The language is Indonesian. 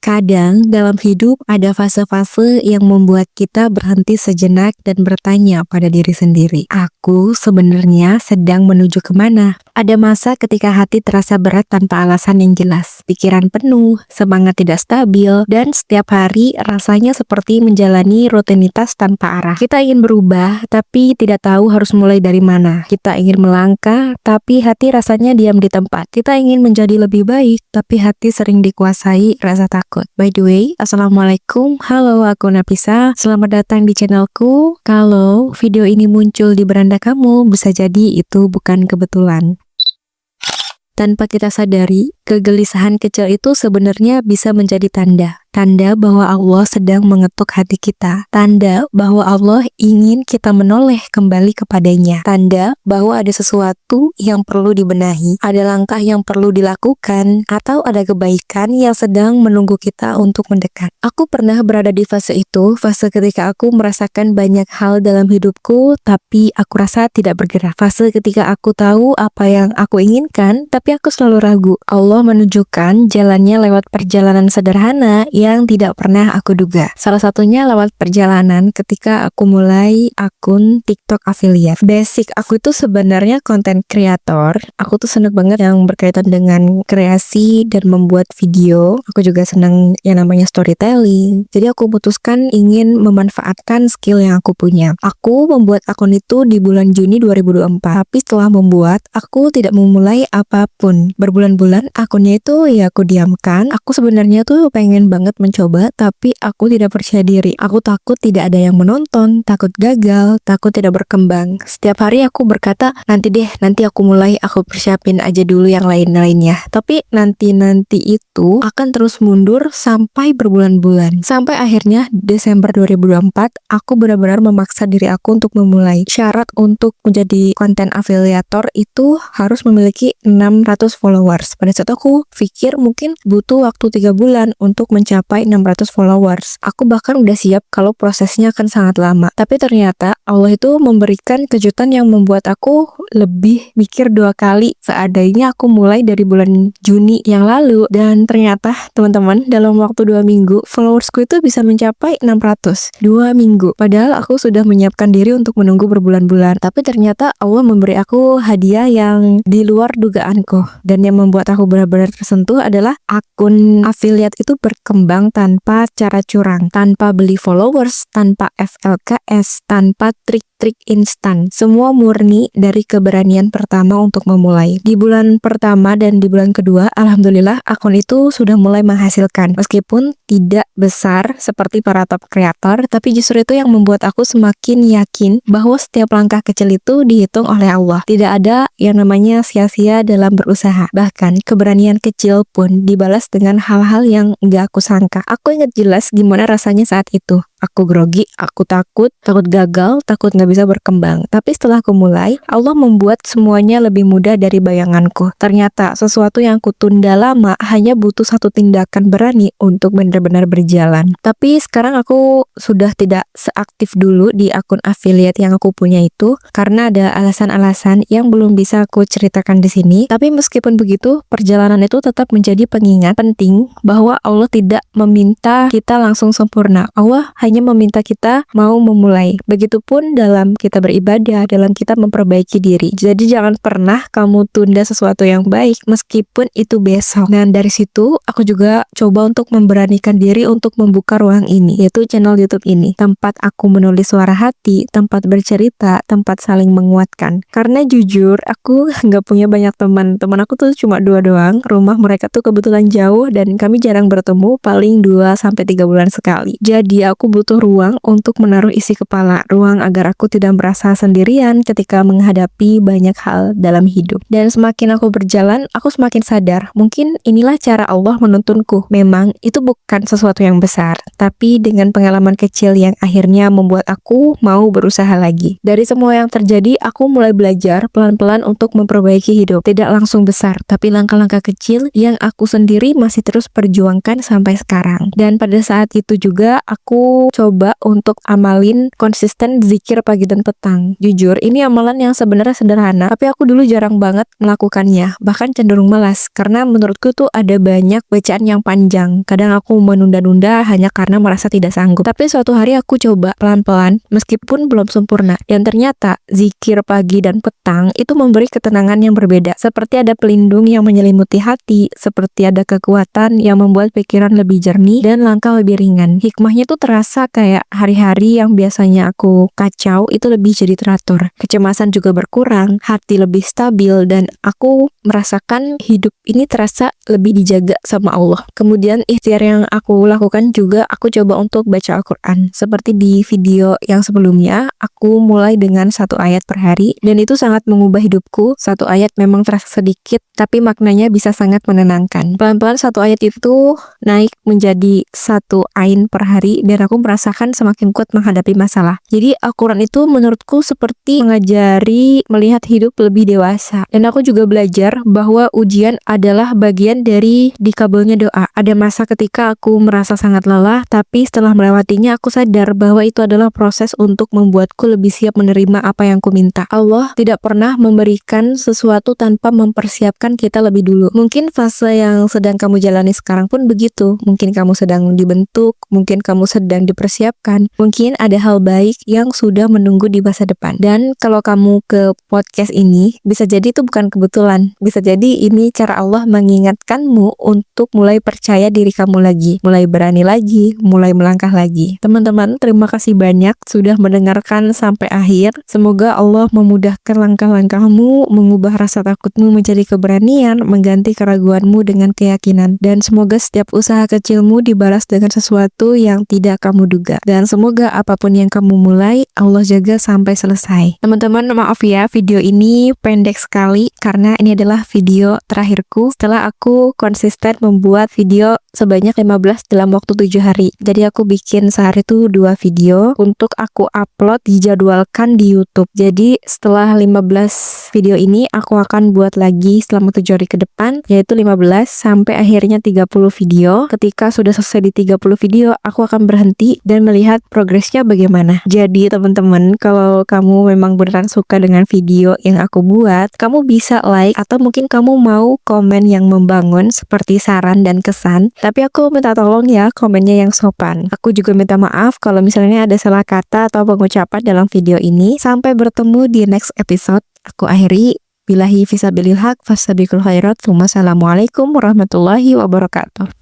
Kadang dalam hidup ada fase-fase yang membuat kita berhenti sejenak dan bertanya pada diri sendiri, aku sebenarnya sedang menuju kemana? Ada masa ketika hati terasa berat tanpa alasan yang jelas, pikiran penuh, semangat tidak stabil, dan setiap hari rasanya seperti menjalani rutinitas tanpa arah. Kita ingin berubah, tapi tidak tahu harus mulai dari mana. Kita ingin melangkah, tapi hati rasanya diam di tempat. Kita ingin menjadi lebih baik, tapi hati sering dikuasai rasa takut. By the way, Assalamualaikum, halo, aku Nafisa. Selamat datang di channelku. Kalau video ini muncul di beranda kamu, bisa jadi itu bukan kebetulan. Tanpa kita sadari, kegelisahan kecil itu sebenarnya bisa menjadi tanda bahwa Allah sedang mengetuk hati kita, tanda bahwa Allah ingin kita menoleh kembali kepadanya, tanda bahwa ada sesuatu yang perlu dibenahi, ada langkah yang perlu dilakukan, atau ada kebaikan yang sedang menunggu kita untuk mendekat. Aku pernah berada di fase itu, fase ketika aku merasakan banyak hal dalam hidupku, tapi aku rasa tidak bergerak. Fase ketika aku tahu apa yang aku inginkan, tapi aku selalu ragu. Allah menunjukkan jalannya lewat perjalanan sederhana yang tidak pernah aku duga. Salah satunya lewat perjalanan ketika aku mulai akun TikTok affiliate. Basic aku itu sebenarnya content creator. Aku tuh seneng banget yang berkaitan dengan kreasi dan membuat video. Aku juga seneng yang namanya storytelling. Jadi aku putuskan ingin memanfaatkan skill yang aku punya. Aku membuat akun itu di bulan Juni 2024. Tapi setelah membuat, aku tidak memulai apapun. Berbulan-bulan akunnya itu ya aku diamkan. Aku sebenarnya tuh pengen banget mencoba, tapi aku tidak percaya diri. Aku takut tidak ada yang menonton, takut gagal, takut tidak berkembang. Setiap hari aku berkata, nanti aku mulai, aku persiapin aja dulu yang lain-lainnya. Tapi nanti itu akan terus mundur sampai berbulan-bulan. Sampai akhirnya Desember 2024, aku benar-benar memaksa diri aku untuk memulai. Syarat untuk menjadi konten afiliator itu harus memiliki 600 followers. Pada saat aku pikir mungkin butuh waktu 3 bulan untuk mencapai 600 followers. Aku bahkan udah siap kalau prosesnya akan sangat lama. Tapi ternyata Allah itu memberikan kejutan yang membuat aku lebih mikir 2 kali. Seadanya aku mulai dari bulan Juni yang lalu, dan ternyata teman-teman dalam waktu 2 minggu followersku itu bisa mencapai 600. 2 minggu. Padahal aku sudah menyiapkan diri untuk menunggu berbulan-bulan. Tapi ternyata Allah memberi aku hadiah yang di luar dugaanku. Dan yang membuat aku benar-benar tersentuh adalah akun affiliate itu berkembang tanpa cara curang, tanpa beli followers, tanpa FLKS, tanpa trik-trik instan. Semua murni dari keberanian pertama untuk memulai. Di bulan pertama dan di bulan kedua, alhamdulillah akun itu sudah mulai menghasilkan. Meskipun tidak besar seperti para top creator, tapi justru itu yang membuat aku semakin yakin bahwa setiap langkah kecil itu dihitung oleh Allah. Tidak ada yang namanya sia-sia dalam berusaha. Bahkan keberanian kecil pun dibalas dengan hal-hal yang gak aku sangka. Aku ingat jelas gimana rasanya saat itu. Aku grogi, aku takut gagal, takut gak bisa berkembang. Tapi setelah aku mulai, Allah membuat semuanya lebih mudah dari bayanganku. Ternyata sesuatu yang aku tunda lama hanya butuh satu tindakan berani untuk benar-benar berjalan. Tapi sekarang aku sudah tidak seaktif dulu di akun affiliate yang aku punya itu, karena ada alasan-alasan yang belum bisa aku ceritakan di sini. Tapi meskipun begitu, perjalanan itu tetap menjadi pengingat penting bahwa Allah tidak meminta kita langsung sempurna. Allah hanya meminta kita mau memulai. Begitupun dalam kita beribadah, dalam kita memperbaiki diri. Jadi jangan pernah kamu tunda sesuatu yang baik meskipun itu besok. Dan dari situ aku juga coba untuk memberanikan diri untuk membuka ruang ini, yaitu channel YouTube ini. Tempat aku menulis suara hati, tempat bercerita, tempat saling menguatkan. Karena jujur aku nggak punya banyak teman. Teman aku tuh cuma 2 doang. Rumah mereka tuh kebetulan jauh dan kami jarang bertemu, paling 2-3 bulan sekali. Jadi aku butuh ruang untuk menaruh isi kepala, ruang agar aku tidak merasa sendirian ketika menghadapi banyak hal dalam hidup. Dan semakin aku berjalan, aku semakin sadar, mungkin inilah cara Allah menuntunku. Memang itu bukan sesuatu yang besar, tapi dengan pengalaman kecil yang akhirnya membuat aku mau berusaha lagi. Dari semua yang terjadi, aku mulai belajar pelan-pelan untuk memperbaiki hidup. Tidak langsung besar, tapi langkah-langkah kecil yang aku sendiri masih terus perjuangkan sampai sekarang. Dan pada saat itu juga aku aku coba untuk amalin konsisten zikir pagi dan petang. Jujur, ini amalan yang sebenarnya sederhana, tapi aku dulu jarang banget melakukannya, bahkan cenderung malas, karena menurutku tuh ada banyak bacaan yang panjang. Kadang aku menunda-nunda hanya karena merasa tidak sanggup. Tapi suatu hari aku coba pelan-pelan, meskipun belum sempurna. Dan ternyata, zikir pagi dan petang itu memberi ketenangan yang berbeda. Seperti ada pelindung yang menyelimuti hati, seperti ada kekuatan yang membuat pikiran lebih jernih dan langkah lebih ringan. Hikmahnya tuh terasa kayak hari-hari yang biasanya aku kacau itu lebih jadi teratur. Kecemasan juga berkurang, hati lebih stabil, dan aku merasakan hidup ini terasa lebih dijaga sama Allah. Kemudian ikhtiar yang aku lakukan juga, aku coba untuk baca Al-Quran. Seperti di video yang sebelumnya, aku mulai dengan 1 ayat per hari, dan itu sangat mengubah hidupku. 1 ayat memang terasa sedikit, tapi maknanya bisa sangat menenangkan. Pelan-pelan 1 ayat itu naik menjadi 1 ain per hari, dan aku merasakan semakin kuat menghadapi masalah. Jadi Al-Quran itu menurutku seperti mengajari melihat hidup lebih dewasa. Dan aku juga belajar bahwa ujian adalah bagian dari dikabulnya doa. Ada masa ketika aku merasa sangat lelah, tapi setelah melewatinya aku sadar bahwa itu adalah proses untuk membuatku lebih siap menerima apa yang ku minta. Allah tidak pernah memberikan sesuatu tanpa mempersiapkan kita lebih dulu. Mungkin fase yang sedang kamu jalani sekarang pun begitu. Mungkin kamu sedang dibentuk, mungkin kamu sedang dipersiapkan, mungkin ada hal baik yang sudah menunggu di masa depan. Dan kalau kamu ke podcast ini, bisa jadi itu bukan kebetulan. Bisa jadi ini cara Allah mengingatkanmu untuk mulai percaya diri kamu lagi, mulai berani lagi, mulai melangkah lagi. Teman-teman, terima kasih banyak sudah mendengarkan sampai akhir. Semoga Allah memudahkan langkah-langkahmu, mengubah rasa takutmu menjadi keberanian, mengganti keraguanmu dengan keyakinan. Dan semoga setiap usaha kecilmu dibalas dengan sesuatu yang tidak kamu duga. Dan semoga apapun yang kamu mulai, Allah jaga sampai selesai. Teman-teman, maaf ya, video ini pendek sekali karena ini adalah video terakhirku setelah aku konsisten membuat video sebanyak 15 dalam waktu 7 hari. Jadi aku bikin sehari tuh 2 video untuk aku upload, dijadwalkan di YouTube. Jadi setelah 15 video ini aku akan buat lagi selama 7 hari ke depan, yaitu 15 sampai akhirnya 30 video. Ketika sudah selesai di 30 video, aku akan berhenti dan melihat progresnya bagaimana. Jadi teman-teman, kalau kamu memang beneran suka dengan video yang aku buat, kamu bisa like atau mungkin kamu mau komen yang membangun seperti saran dan kesan. Tapi aku minta tolong ya komennya yang sopan. Aku juga minta maaf kalau misalnya ada salah kata atau pengucapan dalam video ini. Sampai bertemu di next episode. Aku akhiri. Billahi fisabilil haq, fastabiqul khairat. Wassalamualaikum warahmatullahi wabarakatuh.